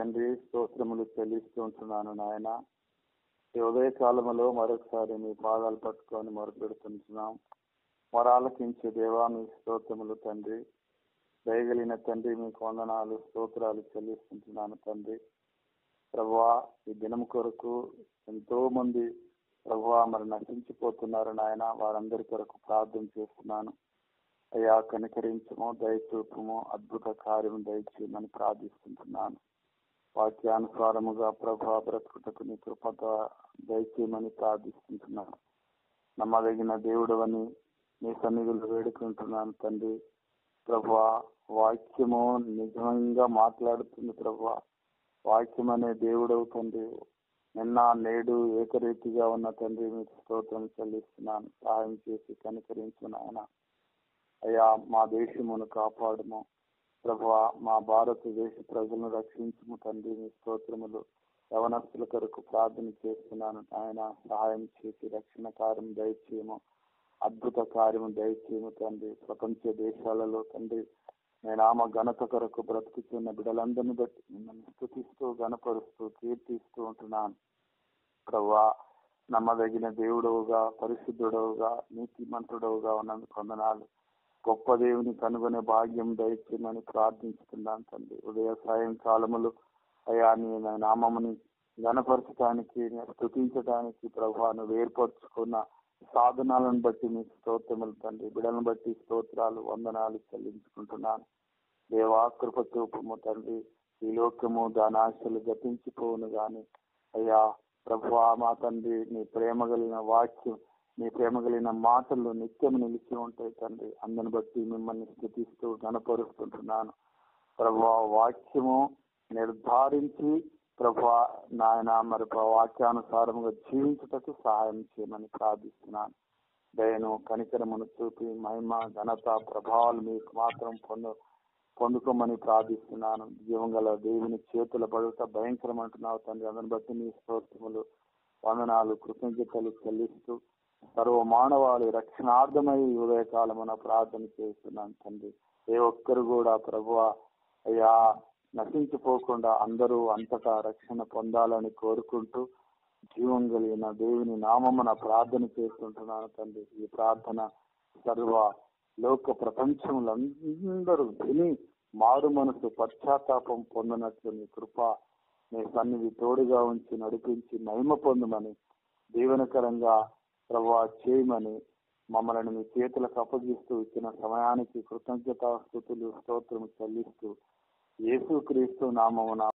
తండ్రి, స్తోత్రములు చెల్లిస్తూ ఉంటున్నాను నాయన. ఈ ఉదయకాలములో మరొకసారి మీ పాదాలు పట్టుకొని మొరపెడుతుంటున్నాం. మొరాలకించే దేవా, మీ స్తోత్రములు తండ్రి. దయగలిగిన తండ్రి, మీకు వందనాలు, స్తోత్రాలు చెల్లిస్తుంటున్నాను తండ్రి. ప్రభువా, ఈ దినం కొరకు ఎంతో మంది ప్రభువా మరి నశించిపోతున్నారు నాయన. వారందరి కొరకు ప్రార్థన చేస్తున్నాను. అయ్యా, కనికరించము, దయచూపము, అద్భుత కార్యము దయచేయమని ప్రార్థిస్తుంటున్నాను. వాక్యానుసారముగా ప్రభా బ్రతుకుటకు నీ కృపత దయచేయమని ప్రార్థిస్తుంటున్నాను. నమ్మదగిన దేవుడవని నీ సన్నిధిలో వేడుకుంటున్నాను తండ్రి. ప్రభువా, వాక్యము నిజంగా మాట్లాడుతుంది ప్రభువా. వాక్యం అనే దేవుడవు తండ్రి. నిన్న నేడు ఏకరీతిగా ఉన్న తండ్రి, మీకు స్తోత్రం చెల్లిస్తున్నాను. సహాయం చేసి కనికరించు నాయన. అయ్యా, మా దేశమును కాపాడుము ప్రభువా. మా భారతదేశ ప్రజలను రక్షించుము తండ్రి. మీ స్తోత్రములు. యవనస్తుల కొరకు ప్రార్థన చేస్తున్నాను ఆయన. సహాయం చేసి రక్షణ కార్యం దయచేయము, అద్భుత కార్యము దయచేయము తండ్రి. ప్రపంచ దేశాలలో తండ్రి, మీ నామ ఘనత కొరకు బ్రతుకుతున్న బిడ్డలందరినీ బట్టి మిమ్మల్ని స్తుతిస్తూ, గణపరుస్తూ, కీర్తిస్తూ ఉంటున్నాను ప్రభువా. నమ్మదగిన దేవుడవుగా, పరిశుద్ధుడవుగా, నీతిమంతుడవుగా ఉన్నందుకు వందనాలు. గొప్ప దేవుని కనుగొనే భాగ్యం దయచేయమని ప్రార్థించుతున్నాను తండ్రి. ఉదయ సాయంకాలములు అయా నీ నామముని గణపరచడానికి, స్తుతించడానికి ప్రభువా నువ్వు ఏర్పరచుకున్న సాధనాలను బట్టి మీకు స్తోత్రములు తండ్రి. బిడ్డలను బట్టి స్తోత్రాలు, వందనాలు చెల్లించుకుంటున్నాను. దేవా, కృప చూపము తండ్రి. ఈ లోకము దాని ఆశలు గతించిపోవును గాని అయ్యా ప్రభువా మా తండ్రి, నీ ప్రేమ కలిగిన వాక్యం, నీ ప్రేమ కలిగిన మాటలు నిత్యం నిలిచి ఉంటాయి తండ్రి. అందుని బట్టి మిమ్మల్ని స్తుతిస్తూ గణపరుస్తుంటున్నాను ప్రభువా. వాక్యము నిర్ధారించి ప్రభువా నాయన మరి వాక్యానుసారముగా జీవించుటకు సహాయం చేయమని ప్రార్థిస్తున్నాను. దయను కనికరమును చూపి మహిమ ఘనత ప్రభావాలు మీకు మాత్రం పొందుకోమని ప్రార్థిస్తున్నాను. జీవంగల దేవుని చేతుల పడుట భయంకరమంటున్నావు తండ్రి. అందుని బట్టి నీ స్తోత్రములు, వందనాలు, కృతజ్ఞతలు చెల్లిస్తూ సర్వ మానవాళి రక్షణార్థమై ఉదయకాలమున ప్రార్థన చేస్తున్నాను తండ్రి. ఏ ఒక్కరు కూడా ప్రభువా అయ్యా నశించిపోకుండా అందరూ అంతటా రక్షణ పొందాలని కోరుకుంటూ జీవం కలిగిన దేవుని నామమున ప్రార్థన చేస్తుంటున్నాను తండ్రి. ఈ ప్రార్థన సర్వ లోక ప్రపంచములందరూ విని మారు మనసు పశ్చాత్తాపం పొందినట్లు నీ కృప, నీ సన్నిధి తోడుగా ఉంచి నడిపించి మహిమ పొందమని, దీవెనకరంగా ప్రభువా చేయమని మమ్మల్ని మీ చేతులకు అప్పగిస్తూ ఇచ్చిన సమయానికి కృతజ్ఞతాస్తుతులు స్తోత్రము చెల్లిస్తూ యేసుక్రీస్తు నామమున